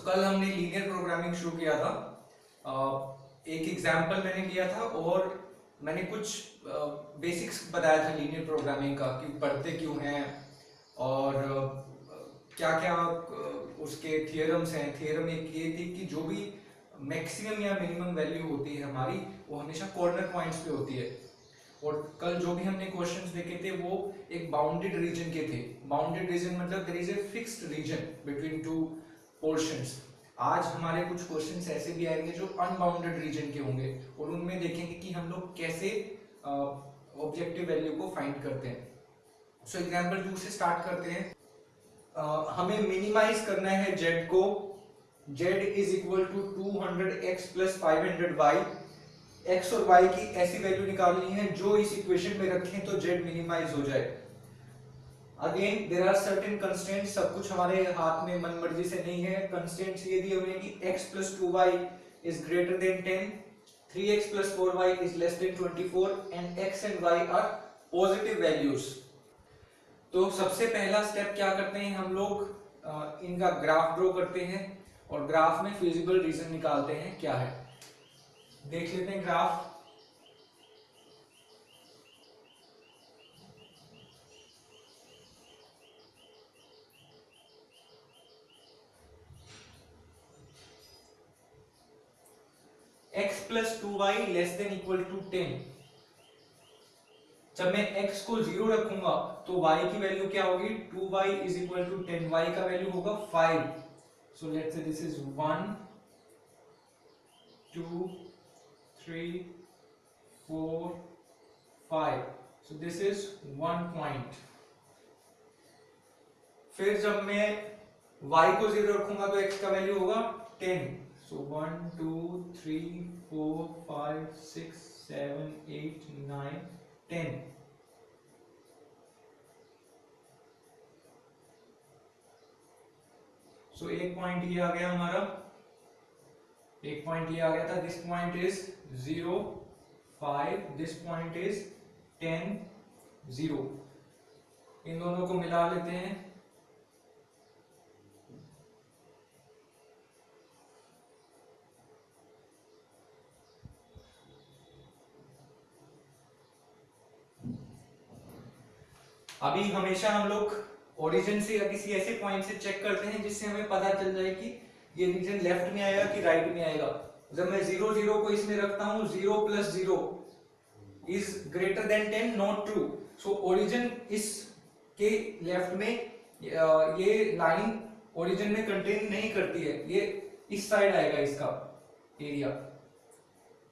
कल हमने linear programming शुरू किया था। एक एग्जाम्पल मैंने लिया था और मैंने कुछ बेसिक्स बताया था लीनियर प्रोग्रामिंग का कि पढ़ते क्यों हैं और क्या क्या उसके थियरम्स हैं। थियरम एक ये थी कि जो भी मैक्सिमम या मिनिमम वैल्यू होती है हमारी, वो हमेशा कॉर्नर पॉइंट्स पे होती है। और कल जो भी हमने क्वेश्चंस देखे थे वो एक बाउंडेड रीजन के थे। बाउंडेड रीजन मतलब there is a fixed region between two portions. आज हमारे कुछ क्वेश्चंस ऐसे भी आएंगे जो अनबाउंडेड रीजन के होंगे और उनमें देखेंगे कि हम लोग कैसे ऑब्जेक्टिव वैल्यू को फाइंड करते हैं। सो एग्जांपल 2 से स्टार्ट करते हैं। हमें मिनिमाइज करना है z को। z is equal to 200x plus 500y। x और y की ऐसी वैल्यू निकालनी है जो इस इक्वेशन में रखें तो z मिनिमाइज हो जाए। Again there are certain constraints. सब कुछ हमारे हाथ में मन मर्जी से नहीं है। कंस्ट्रेंट्स ये दिए हुए हैं कि x plus 2y is greater than 10, 3x plus 4y is less than 24 and x and y are positive values. तो सबसे पहला स्टेप क्या करते हैं हम लोग, इनका ग्राफ ड्रॉ करते हैं और ग्राफ में फिजिबल रीजन निकालते हैं क्या है। देख लेते हैं graph. x plus 2y less than equal to 10। जब मैं x को 0 रखूंगा तो y की वैल्यू क्या होगी, 2y is equal to 10। y का वैल्यू होगा 5। So let's say this is 1 2 3 4 5। So this is 1 point. फिर जब मैं y को 0 रखूंगा तो x का वैल्यू होगा 10। सो 1 2 3 4 5 6 7 8 9 10। सो एक पॉइंट ये आ गया हमारा, एक पॉइंट ये आ गया था। This point is 0 5, this point is 10 0। इन दोनों को मिला लेते हैं। अभी हमेशा हम लोग ओरिजिन से या किसी ऐसे पॉइंट से चेक करते हैं जिससे हमें पता चल जाए कि ये रीजन लेफ्ट में आएगा कि राइट में आएगा। जब मैं 0 0 को इसमें रखता हूं, 0 plus 0 is greater than 10, not true. So origin इस के लेफ्ट में, ये लाइन ओरिजिन में कंटेन नहीं करती है, ये इस साइड आएगा इसका एरिया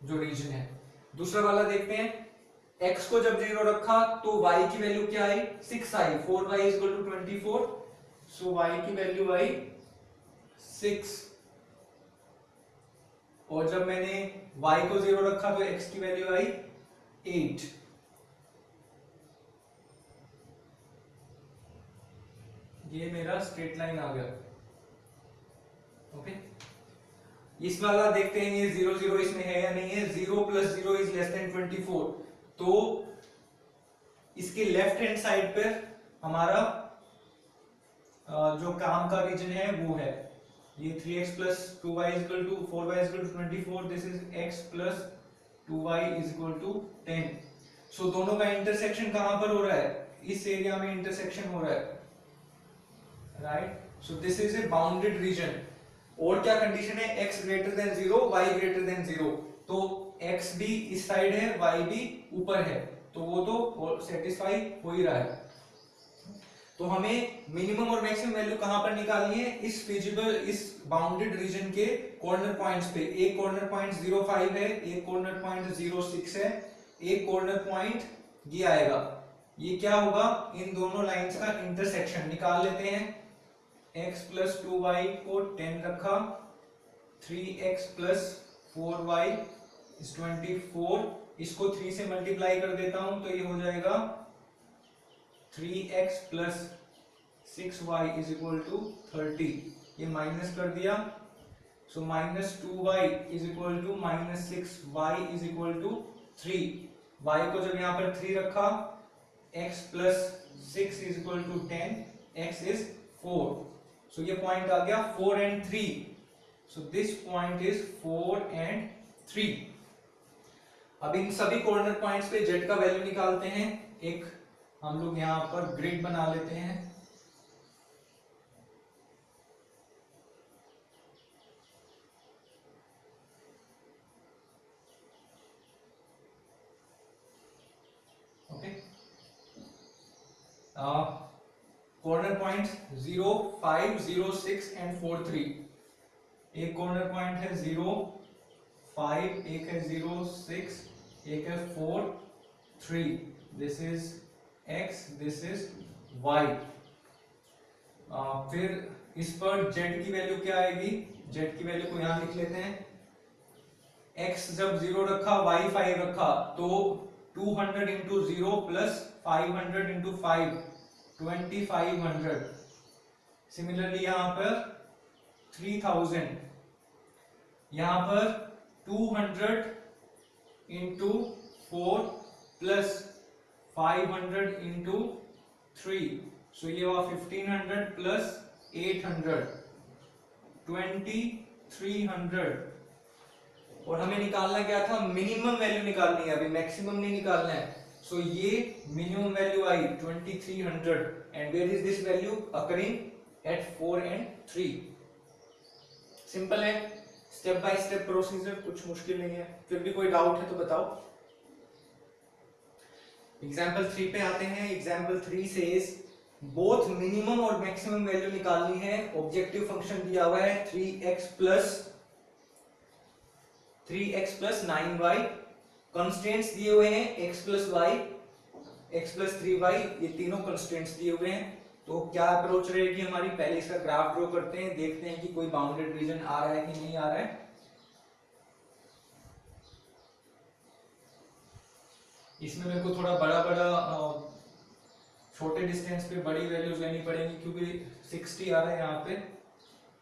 जो रीजन है। दूसरा वाला देखते हैं। x को जब 0 रखा तो y की वैल्यू क्या आई, 6 आई। 4y is equal to 24। So y की वैल्यू आई 6। और जब मैंने y को 0 रखा तो x की वैल्यू आई 8। ये मेरा स्ट्रेट लाइन आ गया। ओके, इस वाला देखते हैं ये 0 0 इसमें है या नहीं है। 0 प्लस 0 इज लेस देन 24। तो इसके लेफ्ट हैंड साइड पर हमारा जो काम का रीजन है वो है ये 3x plus 2y is equal to 4y is equal to 24। This is x plus 2y is equal to 10। So दोनों का इंटरसेक्शन कहां पर हो रहा है, इस एरिया में इंटरसेक्शन हो रहा है, right. So this is a bounded reason. और क्या कंडीशन है, x greater than 0 y greater than 0। तो x भी इस साइड है, y भी ऊपर है, तो वो तो सेटिस्फाई हो ही रहा है। तो हमें मिनिमम और मैक्सिमम वैल्यू कहां पर निकालनी है, इस फिजिबल, इस बाउंडेड रीजन के कॉर्नर पॉइंट्स पे। एक कॉर्नर पॉइंट 0.5 है, एक कॉर्नर पॉइंट 0.6 है, एक कॉर्नर पॉइंट ये आएगा। ये क्या होगा, इन दोनों लाइंस का इंटरसेक्शन निकाल लेते हैं। x प्लस 2y को 10 रखा, 3x प्लस 4y इज 24। इसको 3 से मल्टीप्लाई कर देता हूं तो ये हो जाएगा 3x plus 6y is equal to 30। ये माइनस कर दिया। So minus 2y is equal to minus 6y is equal to 3। y को जब यहां पर 3 रखा, x plus 6 is equal to 10, x is 4। So ये पॉइंट आ गया 4 and 3। So this point is 4 and 3। अब इन सभी कॉर्नर पॉइंट्स पे जेड का वैल्यू निकालते हैं। एक हम लोग यहां पर ग्रिड बना लेते हैं। Okay, corner point 0, 5, 0, 6 and 4, 3। एक कॉर्नर पॉइंट है 0, 5, एक है 0, 6, एक है 4, 3। This is x, this is y। फिर इस पर z की वैल्यू क्या आएगी? z की वैल्यू को यहां लिख लेते हैं। x जब 0 रखा, y 5 रखा, तो 200 इंटू 0 प्लस 500 इंटू 5, 2500। सिमिलरली यहां पर 3000, यहां पर 200 इंटू 4 प्लस 500 इंटू 3, सो ये हुआ 1500 प्लस 800, 2300। और हमें निकालना क्या था? मिनिमम वैल्यू निकालनी है, अभी मैक्सिमम नहीं निकालना है। सो ये मिनिमम वैल्यू आई 2300 and where is this value occurring at 4 and 3। Simple है, स्टेप बाय स्टेप प्रोसीजर, कुछ मुश्किल नहीं है। फिर भी कोई डाउट है तो बताओ। एग्जाम्पल 3 पे आते हैं। एग्जाम्पल 3 सेज बोथ मिनिमम और मैक्सिमम वैल्यू निकालनी है। ऑब्जेक्टिव फंक्शन दिया हुआ है 3x प्लस 9y। कंस्ट्रेंट्स दिए हुए हैं x plus y, x plus 3y, ये तीनों कंस्ट्रेंट्स दिए हुए हैं। तो क्या अप्रोच रहेगी हमारी? पहले इसका ग्राफ ड्रॉ करते हैं, देखते हैं कि कोई बाउंडेड रीजन आ रहा है कि नहीं आ रहा है। इसमें मेरे को थोड़ा बड़ा छोटे डिस्टेंस पे बड़ी वैल्यूज लेनी पड़ेंगी क्योंकि 60 आ रहा है यहाँ पे।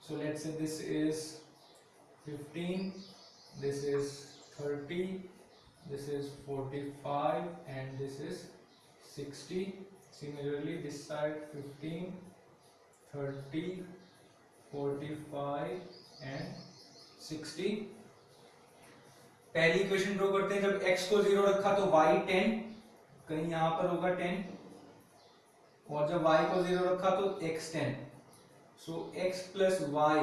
सो let's say this is 15, this is 30, this is 45 and this is 60. Similarly this side 15, 30, 45 and 60। पहली इक्वेशन ड्रॉ करते हैं। जब x को 0 रखा तो y 10, कहीं यहां पर होगा 10, और जब y को 0 रखा तो x 10। So x plus y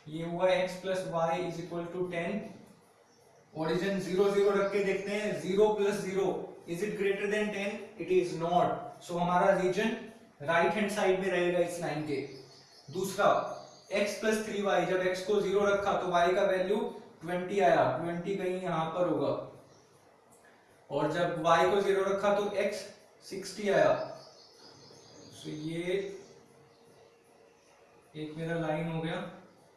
ये हुआ x plus y is equal to 10। Origin 0 0 रख के देखते हैं। 0 plus 0 is it greater than 10? It is not. So हमारा रीजन राइट हैंड साइड में रहेगा इस लाइन के। दूसरा x प्लस 3y, जब x को 0 रखा तो y का वैल्यू 20 आया, 20 कहीं यहां पर होगा, और जब y को 0 रखा तो x 60 आया। सो ये एक मेरा लाइन हो गया,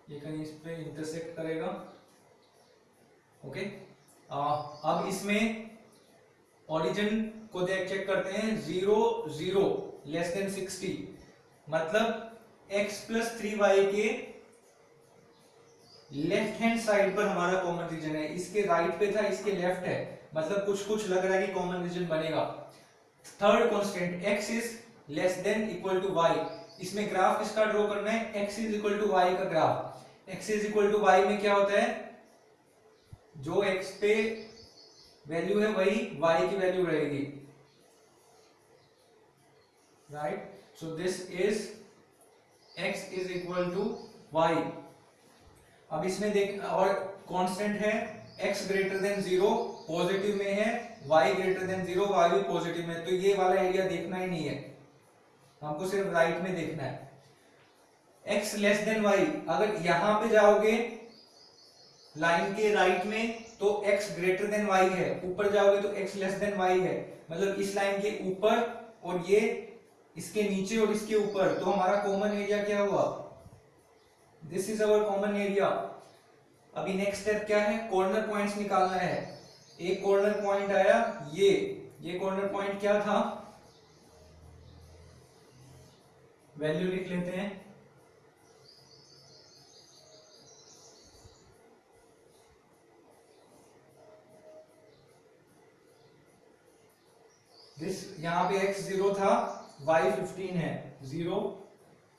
ये कहीं इस पे इंटरसेक्ट करेगा। ओके, अब इसमें ओरिजिन को चेक करते हैं। 0 0 लेस देन 60, मतलब x प्लस 3y के लेफ्ट हैंड साइड पर हमारा कॉमन रीजन है। इसके राइट पे था, इसके लेफ्ट है, मतलब कुछ कुछ लग रहा है कि कॉमन रीजन बनेगा। Third constant x is less than equal to y। इसमें ग्राफ किसका ड्रॉ करना है? x is equal to y का graph. x is equal to y में क्या होता है? जो x पे वैल्यू है वही y की वैल्यू रहेगी, right? So this is x is equal to y। अब इसमें देख, और कांस्टेंट है x ग्रेटर देन 0 पॉजिटिव में है, y ग्रेटर देन 0 y भी पॉजिटिव में है। तो ये वाला एरिया देखना ही नहीं है, हमको सिर्फ राइट में देखना है। x लेस देन y, अगर यहां पे जाओगे लाइन के राइट में तो x ग्रेटर देन y है, ऊपर जाओगे तो x लेस देन y है, मतलब इस लाइन के ऊपर और ये इसके नीचे और इसके ऊपर। तो हमारा कॉमन एरिया क्या हुआ? This is our common area. अभी नेक्स्ट स्टेप क्या है? कॉर्नर पॉइंट्स निकालना है। एक कॉर्नर पॉइंट आया ये कॉर्नर पॉइंट क्या था? वैल्यू लिख लेते हैं। दिस यहाँ पे x 0 था, y 15 है, 0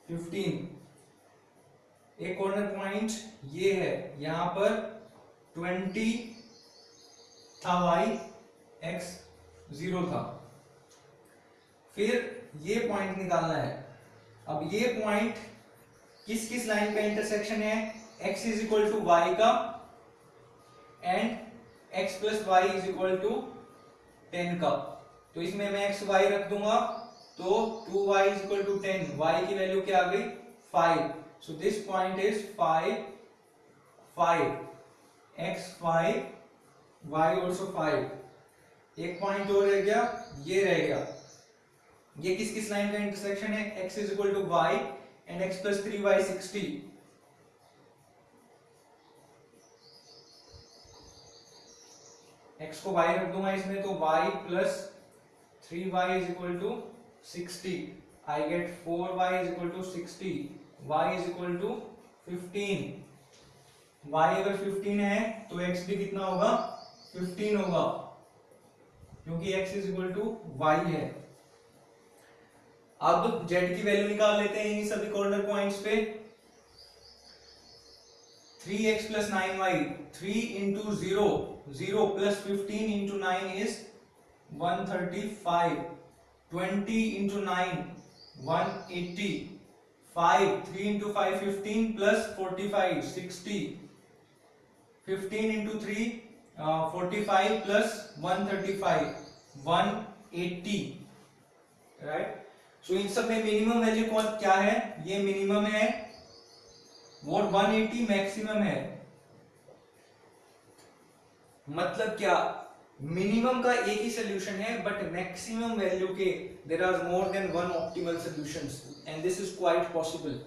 15। एक कॉर्नर पॉइंट ये है, यहाँ पर 20 था y, x 0 था। फिर ये पॉइंट निकालना है। अब ये पॉइंट किस किस लाइन का इंटरसेक्शन है? x is equal to y का and x plus y is equal to 10 का। तो इसमें मैं x y रख दूंगा, तो 2y is equal to 10, y की वैल्यू क्या आ गई? 5। So this point is 5 5, x 5, y also 5। एक पॉइंट और रह गया, ये रह गया। ये किस किस लाइन का इंटरसेक्शन है? x is equal to y and x plus 3y 60। x को y रख दूंगा इसमें, तो y plus 3y is equal to 60। I get 4y is equal to 60, y is equal to 15। y अगर 15 है तो x भी कितना होगा? 15 होगा, क्योंकि x is equal to y है। अब z की वैल्यू निकाल लेते हैं इन सभी कॉर्नर पॉइंट्स पे। 3x plus 9y, 3 into 0, 0 plus 15 into 9 is 135, 20 into 9 180, 5, 3 into 5 15 plus 45 60, 15 into 3 45 plus 135 180, right. So इन सब में मिनिमम वैल्यू कौन क्या है? ये मिनिमम है और 180 मैक्सिमम है। मतलब क्या? मिनिमम का एक ही सोल्यूशन है, बट मैक्सिमम वैल्यू के there are more than one optimal solutions, and this is quite possible.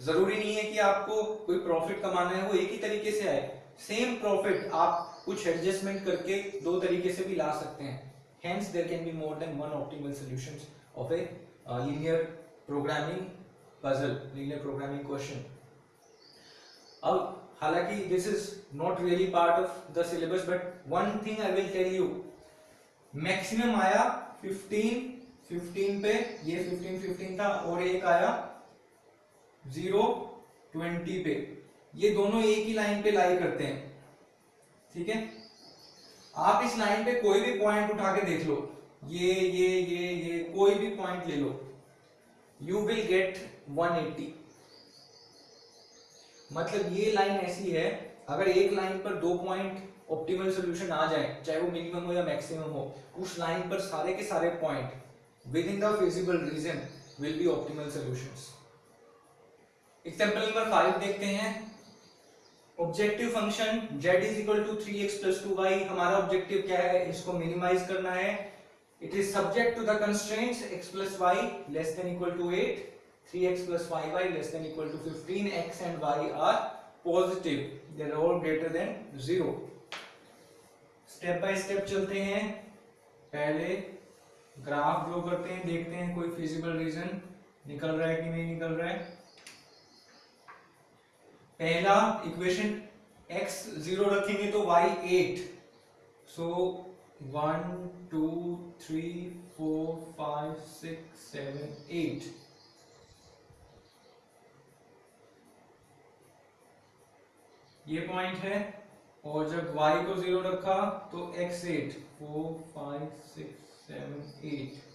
जरूरी नहीं है कि आपको कोई प्रॉफिट कमाना है वो एक ही तरीके से आए। सेम प्रॉफिट आप कुछ एडजस्टमेंट करके दो तरीके से भी ला सकते हैं। Hence there can be more than one optimal solutions of a linear programming puzzle, linear programming question. अब हालांकि this is not really part of the syllabus, but one thing I will tell you, maximum आया 15 15 पे, ये 15 15 था, और एक आया 0 20 पे। ये दोनों एक ही लाइन पे लाई करते हैं, ठीक है। आप इस लाइन पे कोई भी पॉइंट उठा के देख लो, ये कोई भी पॉइंट ले लो, यू विल गेट 180। मतलब ये लाइन ऐसी है, अगर एक लाइन पर दो पॉइंट ऑप्टिमल सॉल्यूशन आ जाए, चाहे वो मिनिमम हो या मैक्सिमम हो, उस लाइन पर सारे के सारे point within the feasible region will be optimal solutions. Example number 5 देखते हैं। Objective function z is equal to 3x plus 2y, हमारा ऑब्जेक्टिव क्या है? इसको मिनिमाइज करना है। It is subject to the constraints x plus y less than equal to 8, 3x plus 5y less than equal to 15, x and y are positive, they are all greater than 0। Step by step चलते हैं। पहले graph draw करते हैं, देखते हैं कोई feasible region निकल रहा है कि नहीं निकल रहा है। पहला इक्वेशन x 0 रखेंगे तो y 8, सो 1 2 3 4 5 6 7 8। ये पॉइंट है, और जब y को 0 रखा तो x 8, 4 5 6 7 8।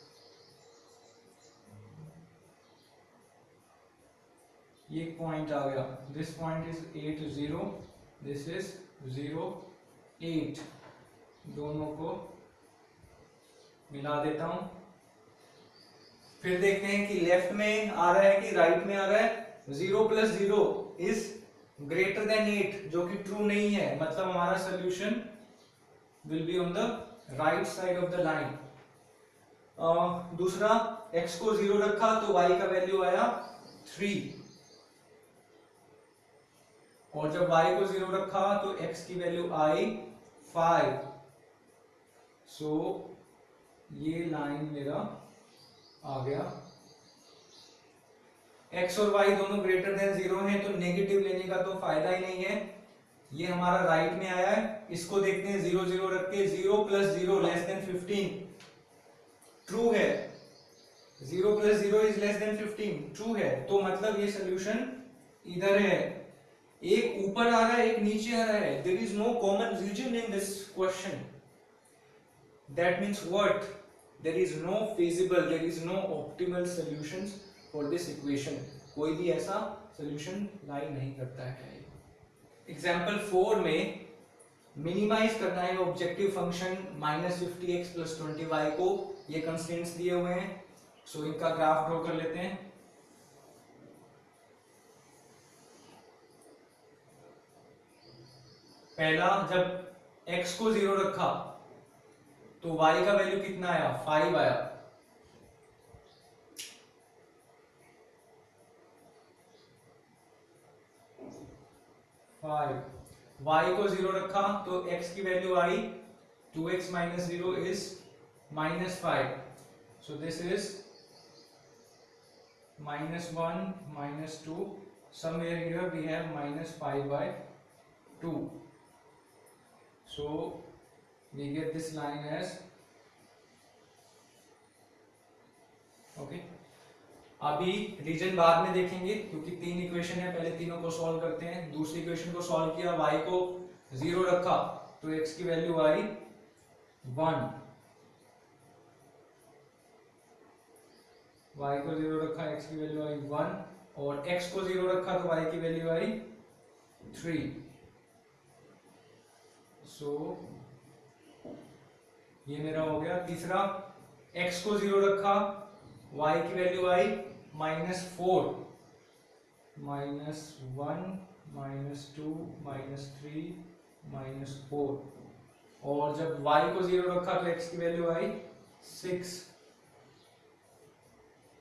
ये पॉइंट आ गया, this point is 8 0, this is 0 8। दोनों को मिला देता हूं। फिर देखते हैं कि लेफ्ट में आ रहा है कि राइट में आ रहा है। 0 प्लस 0 इज ग्रेटर देन 8, जो कि ट्रू नहीं है, मतलब हमारा solution will be on the right side of the line. दूसरा, x को 0 रखा तो y का वैल्यू आया 3, और जब y को 0 रखा तो x की वैल्यू आई 5। सो ये लाइन मेरा आ गया। x और y दोनों ग्रेटर देन 0 हैं, तो नेगेटिव लेने का तो फायदा ही नहीं है। ये हमारा राइट में आया है, इसको देखते हैं 0 0 रख के, 0 प्लस 0 लेस देन 15, ट्रू है। 0 plus 0 is less then 15, true है। तो मतलब ये सोल्यूशन इधर है, एक ऊपर आ रहा है एक नीचे आ रहा है, there is no common region in this question. That means what, there is no feasible, there is no optimal solutions for this equation. कोई भी ऐसा सॉल्यूशन लाई नहीं करता है। एग्जाम्पल 4 में मिनिमाइज करना है ऑब्जेक्टिव फंक्शन -50x + 20y को, ये कंस्ट्रेंट्स दिए हुए हैं। सो इनका ग्राफ ड्रॉ कर लेते हैं। पहला, जब x को 0 रखा तो y का वैल्यू कितना आया, 5 आया। y को 0 रखा तो x की value I 2x - 0 is -5, so this is -1 - 2, somewhere here we have -5/2, so we get this line as okay। अभी रीजन बाद में देखेंगे क्योंकि 3 इक्वेशन है, पहले तीनों को सॉल्व करते हैं। दूसरी इक्वेशन को सॉल्व किया, y को 0 रखा तो x की वैल्यू आई 1, y को 0 रखा x की वैल्यू आई 1, और x को 0 रखा तो y की वैल्यू आई 3। सो ये मेरा हो गया। तीसरा, x को 0 रखा, y की वैल्यू आई -4, -1 - 2 - 3 -4, और जब y को 0 रखा तो x की वैल्यू आई 6,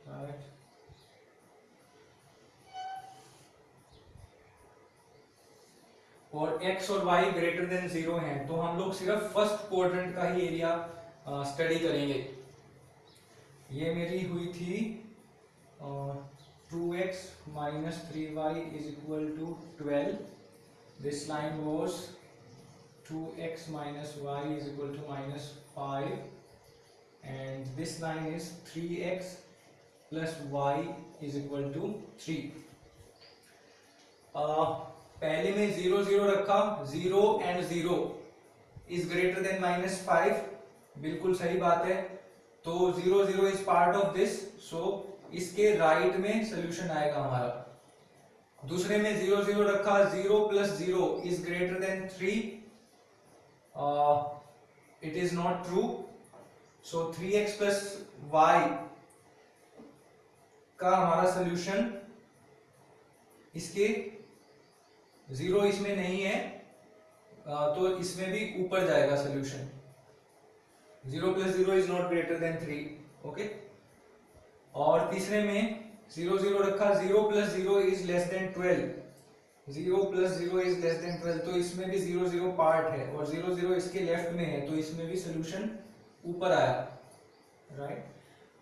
राइट। और x और y ग्रेटर देन 0 हैं तो हम लोग सिर्फ फर्स्ट क्वाड्रेंट का ही एरिया स्टडी करेंगे। ये मेरी हुई थी 2x - 3y = 12, this line was 2x - y = -5, and this line is 3x + y = 3। पहले में 0 0 रखा, 0 and 0 is greater than -5, बिल्कुल सही बात है। तो 0 0 इज पार्ट ऑफ दिस, सो इसके राइट में सोल्यूशन आएगा हमारा। दूसरे में 0 0 रखा, 0 + 0 is greater then 3, it is not true, so 3x + y का हमारा सोल्यूशन, इसके 0 इसमें नहीं है तो इसमें भी ऊपर जाएगा solution. 0 + 0 is not greater than 3, okay. और तीसरे में 0 0 रखा, 0 + 0 is less then 12, 0 + 0 is less then 12, तो इसमें भी 0 0 पार्ट है, और 0 0 इसके लेफ्ट में है तो इसमें भी सोल्यूशन ऊपर आया, राइट।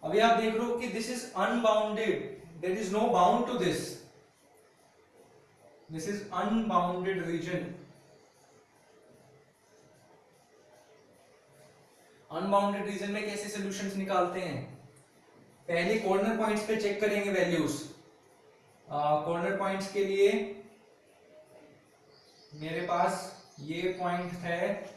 अभी आप देख रहे हो कि this is unbounded, there is no bound to this, this is unbounded region. Unbounded region में कैसे सॉल्यूशंस निकालते हैं, पहले कॉर्नर पॉइंट्स पे चेक करेंगे वैल्यूज। कॉर्नर पॉइंट्स के लिए मेरे पास ये पॉइंट है,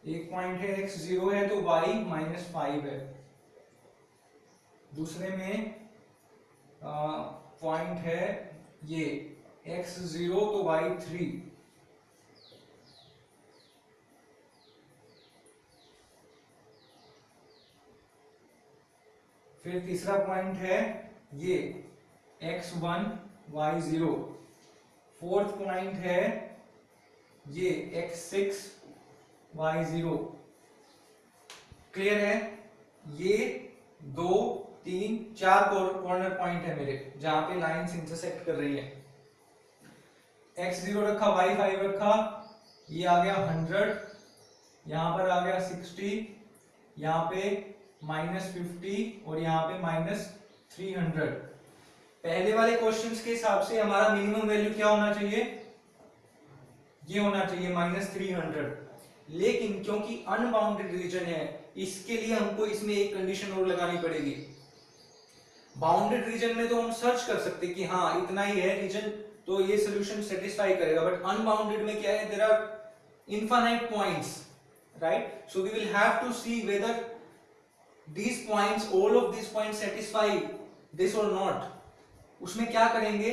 एक पॉइंट है x 0 है तो y -5 है। दूसरे में पॉइंट है ये x 0 तो y 3, फिर तीसरा पॉइंट है ये x1 y 0, फोर्थ पॉइंट है ये x6 y 0। क्लियर है, ये 2 3 4 कॉर्नर पॉइंट है मेरे जहां पे लाइंस इंटरसेक्ट कर रही है। x 0 रखा, y 5 रखा, ये आ गया 100, यहाँ पर आ गया 60, यहाँ पे -50 और यहाँ पे -300। पहले वाले क्वेश्चंस के हिसाब से हमारा मिनिमम वैल्यू क्या होना चाहिए, ये होना चाहिए -300। लेकिन क्योंकि अनबाउंडेड रीजन है, इसके लिए हमको इसमें एक कंडीशन और लगानी पड़ेगी। बाउंडेड रीजन में तो हम सर्च कर सकते कि हाँ इतना ही है रीजन तो ये सोल्यूशन सेटिस्फाई करेगा, बट अनबाउंडेड में क्या है, there are infinite points, right? So we will have to see whether these points, all of these points satisfy this or not। उसमें क्या करेंगे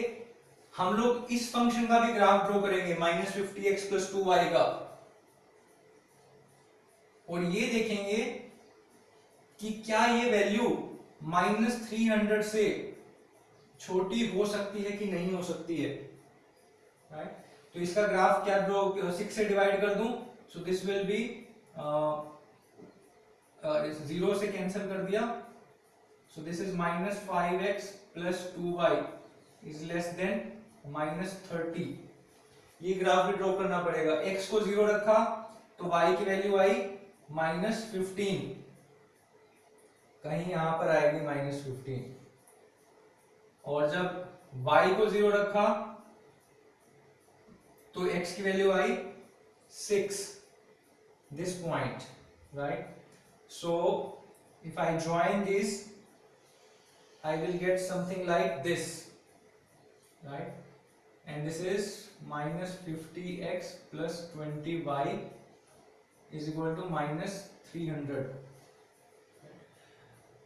हम लोग, इस फंक्शन का भी ग्राफ ड्रॉ करेंगे -50x + 2y का, और ये देखेंगे कि क्या ये वैल्यू -300 से छोटी हो सकती है कि नहीं हो सकती है, राइट? तो इसका ग्राफ क्या ड्रॉ, 6 से डिवाइड कर दूं, सो दिस विल बी 0 से कैंसिल कर दिया, so this is -5x + 2y is less than -30। ये ग्राफ भी ड्रॉ करना पड़ेगा। x को 0 रखा तो y की वैल्यू आई -15, कहीं यहां पर आएगी -15, और जब y को 0 रखा तो x की वैल्यू आई 6, this point, right? So if I join this I will get something like this, right? And this is -50x + 20y is equal to -300।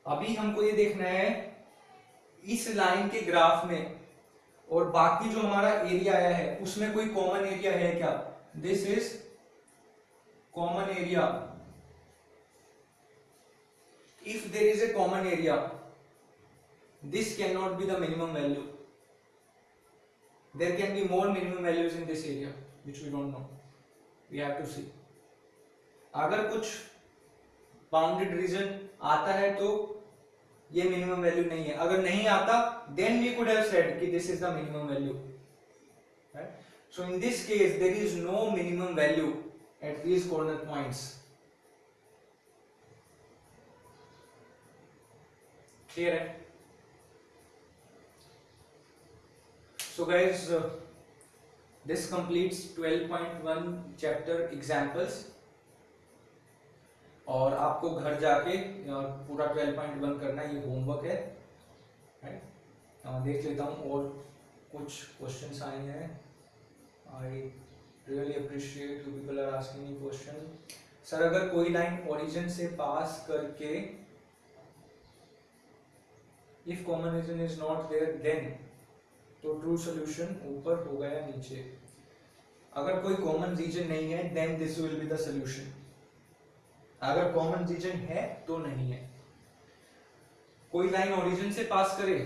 अभी हमको ये देखना है इस लाइन के ग्राफ में और बाकी जो हमारा एरिया आया है उसमें कोई कॉमन एरिया है क्या। This is common area. If there is a common area, this cannot be the minimum value. There can be more minimum values in this area, which we don't know. We have to see. अगर कुछ bounded region आता है तो ये minimum value नहीं है, अगर नहीं आता then we could have said कि this is the minimum value, right? So in this case there is no minimum value at these corner points. Clear है? So guys, this completes 12.1 chapter examples, और आपको घर जाके पूरा 12.1 करना, ये homework है, राइट? देख लेता हूँ और कुछ क्वेश्चंस आए हैं। I really appreciate you people are asking me question. Sir अगर कोई लाइन ओरिजिन से पास करके if common region is not there then, तो ट्रू सॉल्यूशन ऊपर होगा या नीचे। अगर कोई कॉमन रीजन नहीं है then this will be the solution, अगर कॉमन रीजन है तो नहीं है। कोई लाइन ओरिजिन से पास करे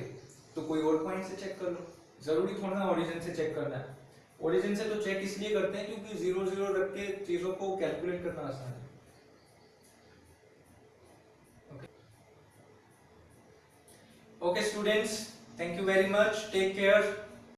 तो कोई और पॉइंट से चेक कर लो, जरूरी थोड़ा ना ओरिजिन से चेक करना है। ओरिजिन से तो चेक इसलिए करते हैं क्योंकि 0 0 रख के चीजों को कैलकुलेट करना आसान है। Okay students, thank you very much, take care.